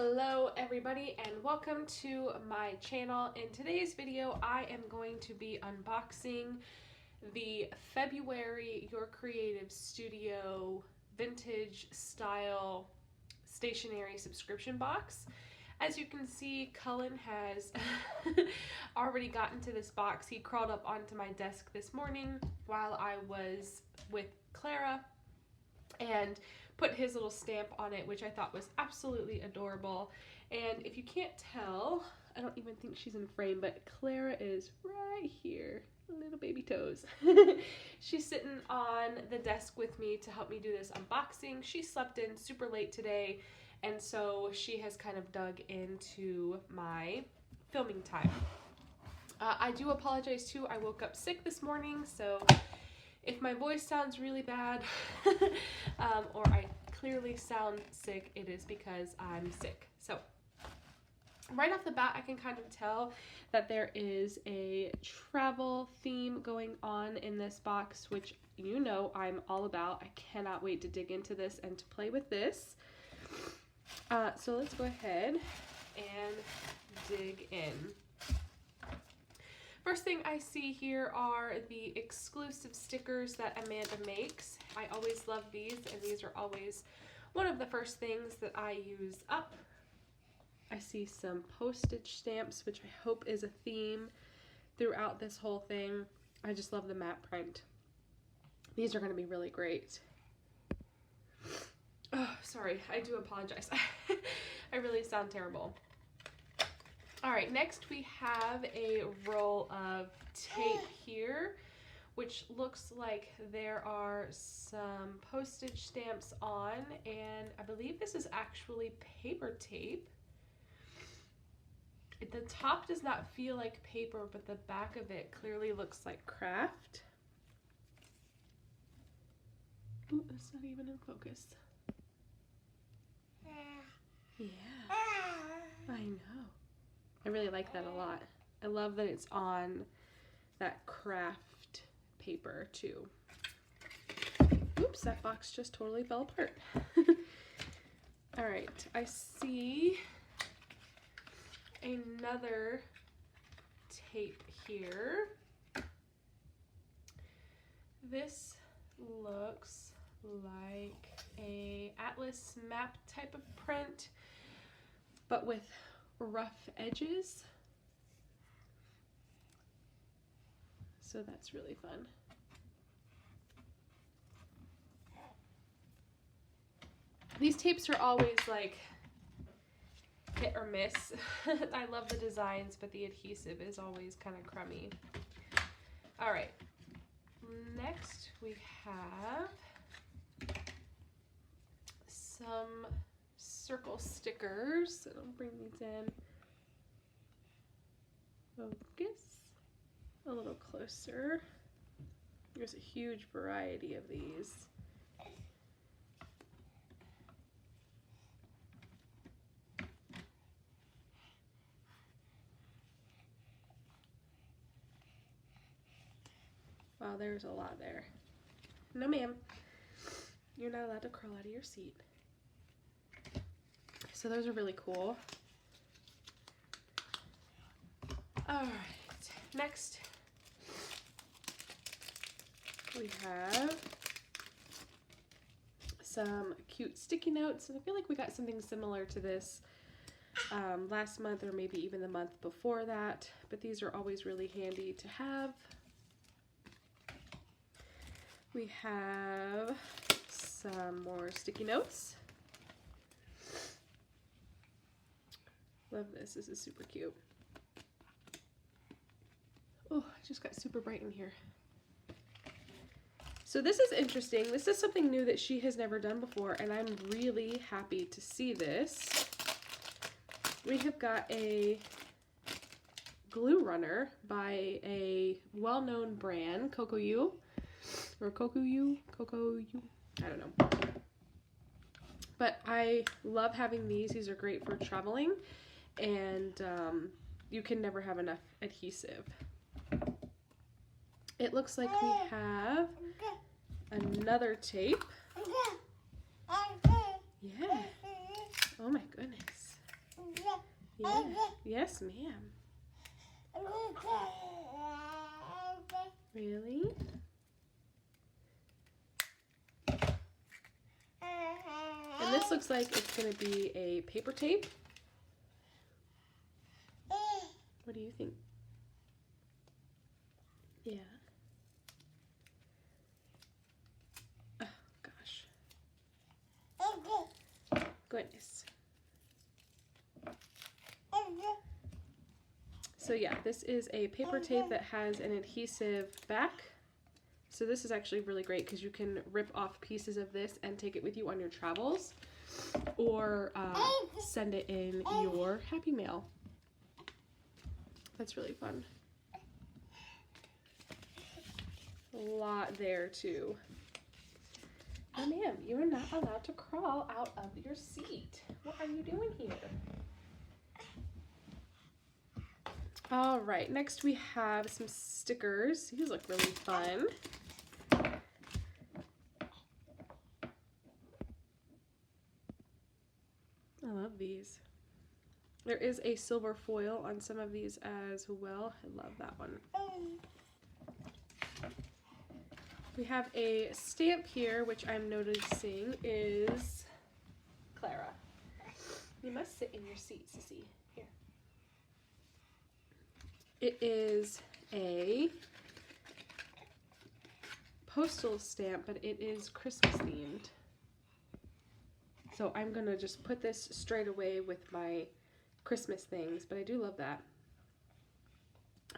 Hello everybody and welcome to my channel. In today's video I am going to be unboxing the February Your Creative Studio vintage style stationery subscription box. As you can see, Cullen has already gotten to this box. He crawled up onto my desk this morning while I was with Clara and put his little stamp on it, which I thought was absolutely adorable. And if you can't tell, I don't even think she's in frame, but Clara is right here, little baby toes. She's sitting on the desk with me to help me do this unboxing. She slept in super late today, and so she has kind of dug into my filming time. I do apologize too, I woke up sick this morning, so if my voice sounds really bad or I clearly sound sick, it is because I'm sick. So right off the bat, I can kind of tell that there is a travel theme going on in this box, which you know I'm all about. I cannot wait to dig into this and to play with this. So let's go ahead and dig in. First thing I see here are the exclusive stickers that Amanda makes. I always love these, and these are always one of the first things that I use up. I see some postage stamps, which I hope is a theme throughout this whole thing. I just love the matte print. These are going to be really great. Oh, sorry, I do apologize. I really sound terrible. All right, next we have a roll of tape here, which looks like there are some postage stamps on, and I believe this is actually paper tape. The top does not feel like paper, but the back of it clearly looks like craft. Ooh, that's not even in focus. Yeah, I know. I really like that a lot. I love that it's on that craft paper too. Oops, that box just totally fell apart. All right, I see another tape here. This looks like a atlas map type of print, but with rough edges. So that's really fun. These tapes are always like hit or miss. I love the designs, but the adhesive is always kind of crummy. All right, next we have some circle stickers. I'll bring these in. Focus a little closer. There's a huge variety of these. Wow, there's a lot there. No, ma'am. You're not allowed to crawl out of your seat. So those are really cool. All right, next we have some cute sticky notes, and I feel like we got something similar to this last month or maybe even the month before that, but these are always really handy to have. We have some more sticky notes. Love this. This is super cute. Oh, it just got super bright in here. So this is interesting. This is something new that she has never done before, and I'm really happy to see this. We have got a glue runner by a well-known brand, Cocoyu, or Cocoyu, I don't know. But I love having these. These are great for traveling, and you can never have enough adhesive. It looks like we have another tape. Yeah. Oh my goodness. Yeah. Yes, ma'am. Really? And this looks like it's going to be a paper tape. What do you think? Yeah. Oh, gosh. Goodness. So yeah, this is a paper tape that has an adhesive back. So this is actually really great because you can rip off pieces of this and take it with you on your travels, or send it in your Happy Mail. That's really fun. A lot there too. Oh ma'am, you are not allowed to crawl out of your seat. What are you doing here? All right, next we have some stickers. These look really fun. I love these. There is a silver foil on some of these as well. I love that one. We have a stamp here, which I'm noticing is Clara. You must sit in your seat, Sissy. Here. It is a postal stamp, but it is Christmas themed. So I'm gonna just put this straight away with my Christmas things, but I do love that.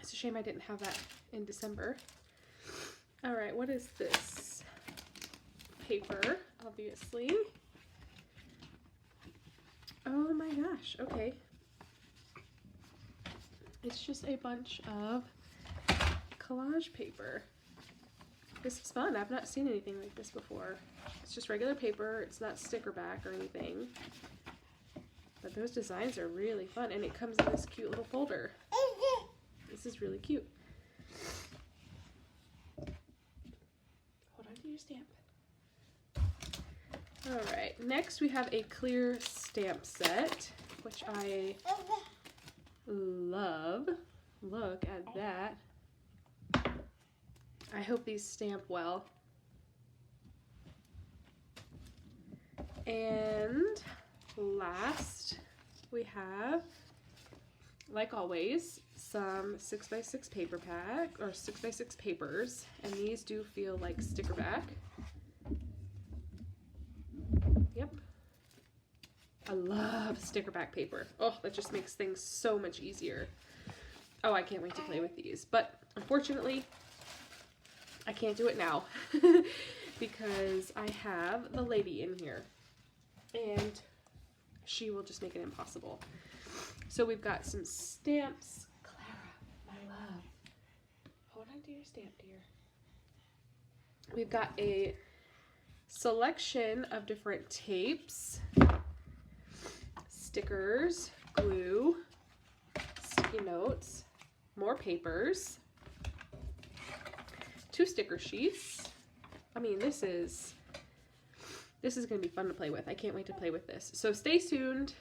It's a shame I didn't have that in December. All right, what is this? Paper, obviously. Oh my gosh, okay. It's just a bunch of collage paper. This is fun. I've not seen anything like this before. It's just regular paper. It's not sticker back or anything. But those designs are really fun, and it comes in this cute little folder. This is really cute. Hold on to your stamp. Alright, next we have a clear stamp set, which I love. Look at that. I hope these stamp well. And last, we have, like always, some 6x6 paper pack, or 6x6 papers, and these do feel like sticker back. Yep. I love sticker back paper. Oh, that just makes things so much easier. Oh, I can't wait to play with these. But unfortunately, I can't do it now because I have the lady in here and she will just make it impossible. So we've got some stamps. Clara, my love. Hold on to your stamp, dear. We've got a selection of different tapes, stickers, glue, sticky notes, more papers, 2 sticker sheets. I mean, this is going to be fun to play with. I can't wait to play with this. So stay tuned.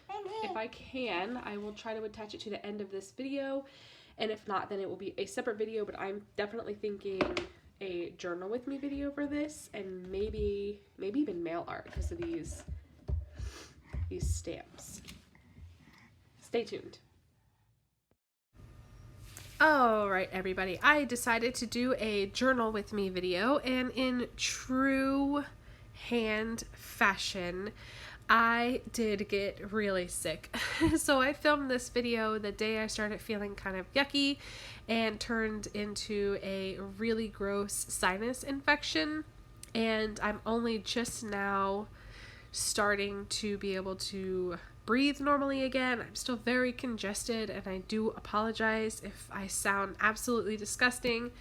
If I can, I will try to attach it to the end of this video. And if not, then it will be a separate video, but I'm definitely thinking a journal with me video for this, and maybe even mail art because of these stamps. Stay tuned. Alright everybody, I decided to do a journal with me video, and in true hand fashion, I did get really sick. So I filmed this video the day I started feeling kind of yucky and turned into a really gross sinus infection, and I'm only just now starting to be able to breathe normally again. I'm still very congested, and I do apologize if I sound absolutely disgusting.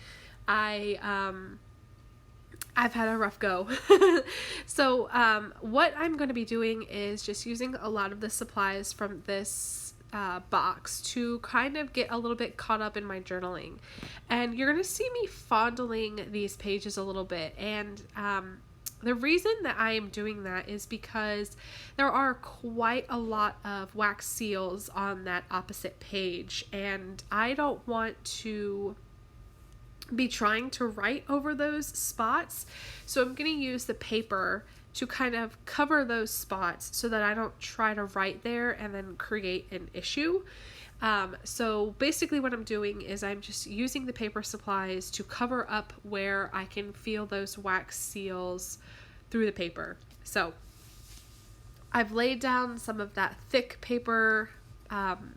I've had a rough go. So what I'm going to be doing is just using a lot of the supplies from this box to kind of get a little bit caught up in my journaling. And you're going to see me fondling these pages a little bit, and The reason that I am doing that is because there are quite a lot of wax seals on that opposite page, and I don't want to be trying to write over those spots. So I'm going to use the paper to kind of cover those spots so that I don't try to write there and then create an issue. So basically what I'm doing is I'm just using the paper supplies to cover up where I can feel those wax seals through the paper. So I've laid down some of that thick paper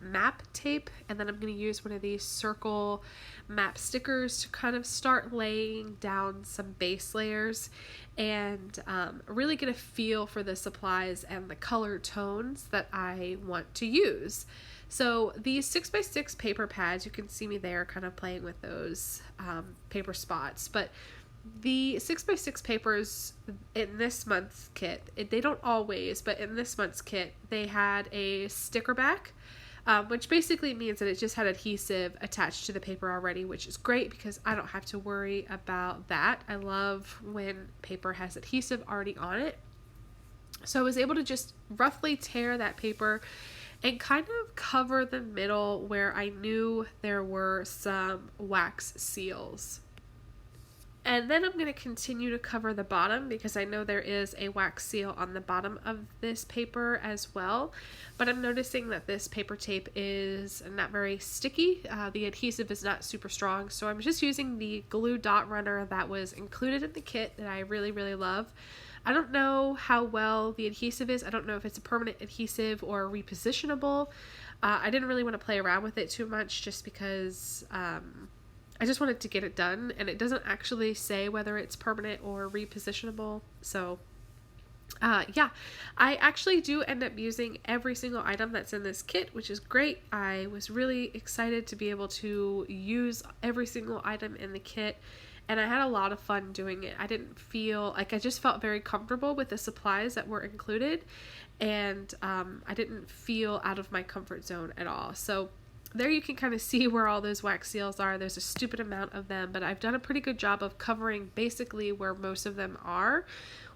map tape, and then I'm going to use one of these circle map stickers to kind of start laying down some base layers and really get a feel for the supplies and the color tones that I want to use. So these 6x6 paper pads, you can see me there kind of playing with those paper spots, but the 6x6 papers in this month's kit, they don't always, but in this month's kit, they had a sticker back, which basically means that it just had adhesive attached to the paper already, which is great because I don't have to worry about that. I love when paper has adhesive already on it. So I was able to just roughly tear that paper and kind of cover the middle where I knew there were some wax seals. And then I'm going to continue to cover the bottom because I know there is a wax seal on the bottom of this paper as well. But I'm noticing that this paper tape is not very sticky. The adhesive is not super strong. So I'm just using the glue dot runner that was included in the kit that I really, really love. I don't know how well the adhesive is. I don't know if it's a permanent adhesive or repositionable. I didn't really want to play around with it too much just because I just wanted to get it done, and it doesn't actually say whether it's permanent or repositionable. So yeah, I actually do end up using every single item that's in this kit, which is great. I was really excited to be able to use every single item in the kit, and I had a lot of fun doing it. I didn't feel like, I just felt very comfortable with the supplies that were included, and I didn't feel out of my comfort zone at all. So there you can kind of see where all those wax seals are. There's a stupid amount of them, but I've done a pretty good job of covering basically where most of them are,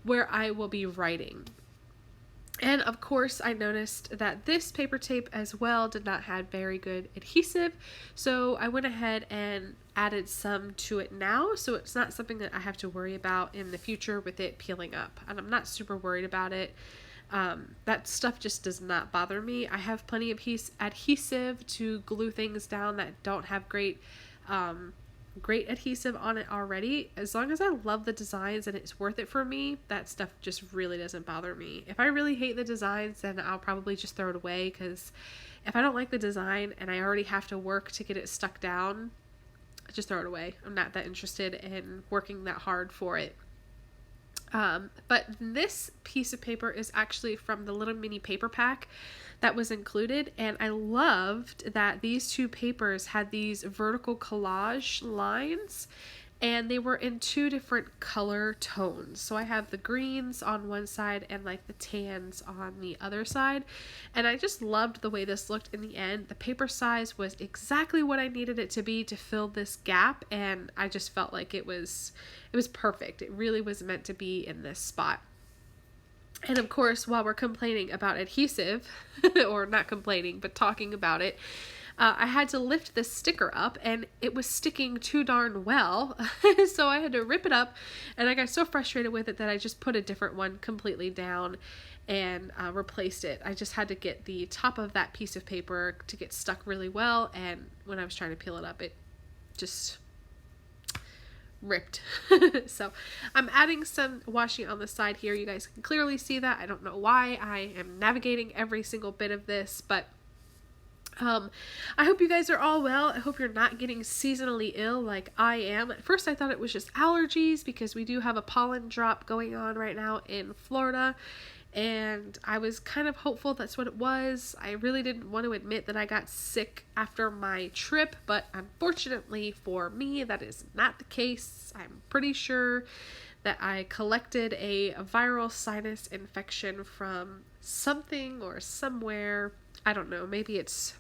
where I will be writing. And of course, I noticed that this paper tape as well did not have very good adhesive, so I went ahead and added some to it now, so it's not something that I have to worry about in the future with it peeling up, and I'm not super worried about it. That stuff just does not bother me. I have plenty of adhesive to glue things down that don't have great adhesive on it already. As long as I love the designs and it's worth it for me, that stuff just really doesn't bother me. If I really hate the designs, then I'll probably just throw it away, because if I don't like the design and I already have to work to get it stuck down, I just throw it away. I'm not that interested in working that hard for it. But this piece of paper is actually from the little mini paper pack that was included, and I loved that these two papers had these vertical collage lines, and they were in two different color tones. So I have the greens on one side and like the tans on the other side, and I just loved the way this looked in the end. The paper size was exactly what I needed it to be to fill this gap, and I just felt like it was perfect. It really was meant to be in this spot. And of course, while we're complaining about adhesive, or not complaining, but talking about it, I had to lift this sticker up, and it was sticking too darn well. So I had to rip it up, and I got so frustrated with it that I just put a different one completely down and replaced it. I just had to get the top of that piece of paper to get stuck really well, and when I was trying to peel it up, it just ripped. So I'm adding some washi on the side here. You guys can clearly see that. I don't know why I am navigating every single bit of this, but I hope you guys are all well. I hope you're not getting seasonally ill like I am. At first I thought it was just allergies, because we do have a pollen drop going on right now in Florida, and I was kind of hopeful that's what it was. I really didn't want to admit that I got sick after my trip, but unfortunately for me, that is not the case. I'm pretty sure that I collected a viral sinus infection from something or somewhere. I don't know, maybe it's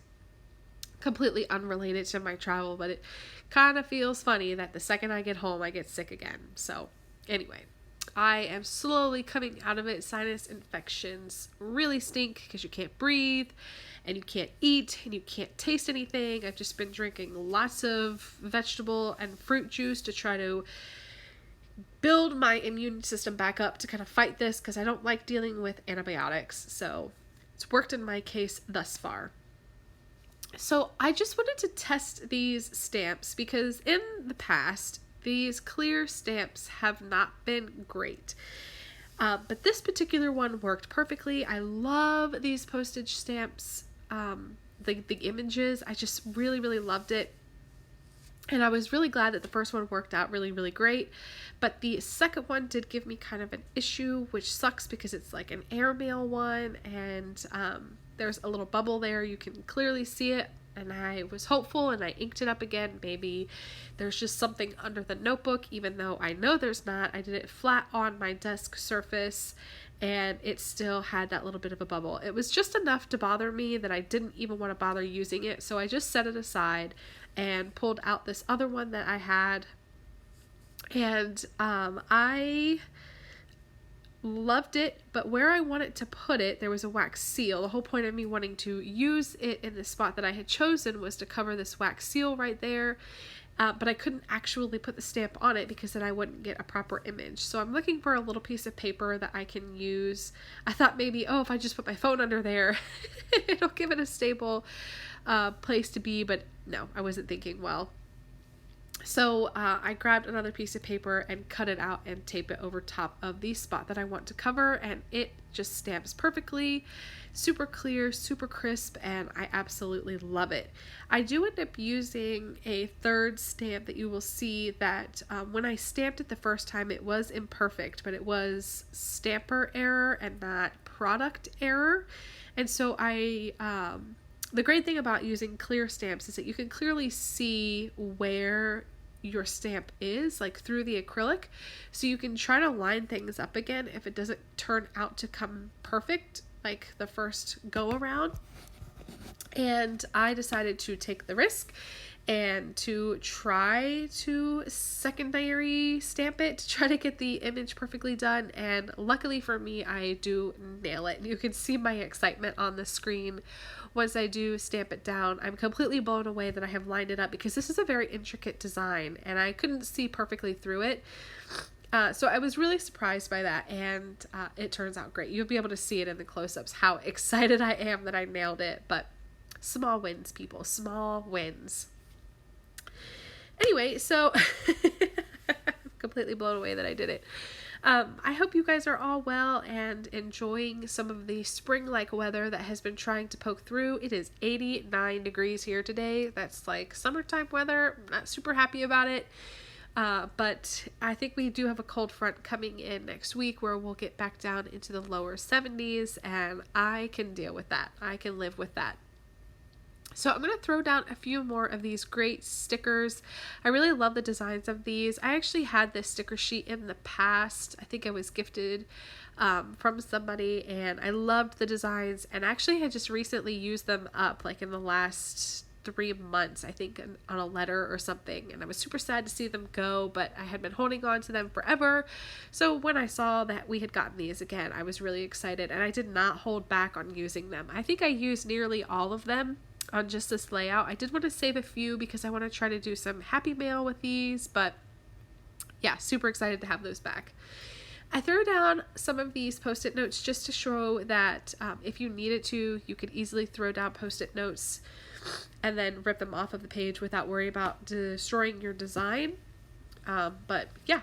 completely unrelated to my travel, but it kind of feels funny that the second I get home, I get sick again. So anyway, I am slowly coming out of it. Sinus infections really stink because you can't breathe and you can't eat and you can't taste anything. I've just been drinking lots of vegetable and fruit juice to try to build my immune system back up to kind of fight this, because I don't like dealing with antibiotics. So it's worked in my case thus far. So I just wanted to test these stamps because in the past, these clear stamps have not been great. But this particular one worked perfectly. I love these postage stamps. The images, I just really, really loved it. And I was really glad that the first one worked out really, really great. But the second one did give me kind of an issue, which sucks because it's like an airmail one, and there's a little bubble there. You can clearly see it. And I was hopeful and I inked it up again. Maybe there's just something under the notebook, even though I know there's not. I did it flat on my desk surface and it still had that little bit of a bubble. It was just enough to bother me that I didn't even want to bother using it. So I just set it aside and pulled out this other one that I had. And I loved it, but where I wanted to put it, there was a wax seal. The whole point of me wanting to use it in the spot that I had chosen was to cover this wax seal right there, but I couldn't actually put the stamp on it because then I wouldn't get a proper image. So I'm looking for a little piece of paper that I can use. I thought maybe, oh, if I just put my phone under there, it'll give it a stable place to be, but no, I wasn't thinking well. So I grabbed another piece of paper and cut it out and tape it over top of the spot that I want to cover, and it just stamps perfectly, super clear, super crisp, and I absolutely love it. I do end up using a third stamp that you will see that when I stamped it the first time, it was imperfect, but it was stamper error and not product error. And so the great thing about using clear stamps is that you can clearly see where your stamp is, like through the acrylic, so you can try to line things up again if it doesn't turn out to come perfect like the first go around. And I decided to take the risk and to try to secondary stamp it to try to get the image perfectly done, and luckily for me, I do nail it. You can see my excitement on the screen once I do stamp it down. I'm completely blown away that I have lined it up because this is a very intricate design and I couldn't see perfectly through it. So I was really surprised by that, and it turns out great. You'll be able to see it in the close-ups how excited I am that I nailed it, but small wins, people, small wins. Anyway, so I'm completely blown away that I did it. I hope you guys are all well and enjoying some of the spring-like weather that has been trying to poke through. It is 89 degrees here today. That's like summertime weather. I'm not super happy about it. But I think we do have a cold front coming in next week where we'll get back down into the lower 70s, and I can deal with that. I can live with that. So I'm going to throw down a few more of these great stickers. I really love the designs of these. I actually had this sticker sheet in the past. I think I was gifted from somebody, and I loved the designs, and actually had just recently used them up like in the last 3 months, I think, on a letter or something, and I was super sad to see them go, but I had been holding on to them forever. So when I saw that we had gotten these again, I was really excited, and I did not hold back on using them. I think I used nearly all of them on just this layout. I did want to save a few because I want to try to do some happy mail with these, but yeah, super excited to have those back. I threw down some of these post-it notes just to show that if you needed to, you could easily throw down post-it notes and then rip them off of the page without worrying about destroying your design. But yeah,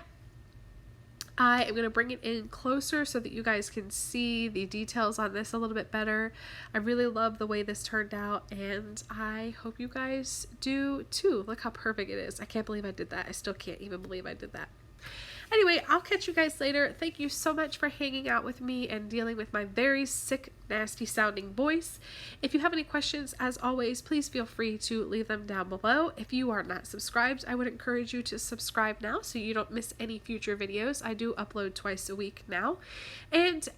I am going to bring it in closer so that you guys can see the details on this a little bit better. I really love the way this turned out, and I hope you guys do too. Look how perfect it is. I can't believe I did that. I still can't even believe I did that. Anyway, I'll catch you guys later. Thank you so much for hanging out with me and dealing with my very sick, nasty sounding voice. If you have any questions, as always, please feel free to leave them down below. If you are not subscribed, I would encourage you to subscribe now so you don't miss any future videos. I do upload twice a week now. And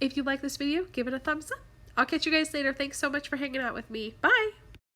if you like this video, give it a thumbs up. I'll catch you guys later. Thanks so much for hanging out with me. Bye!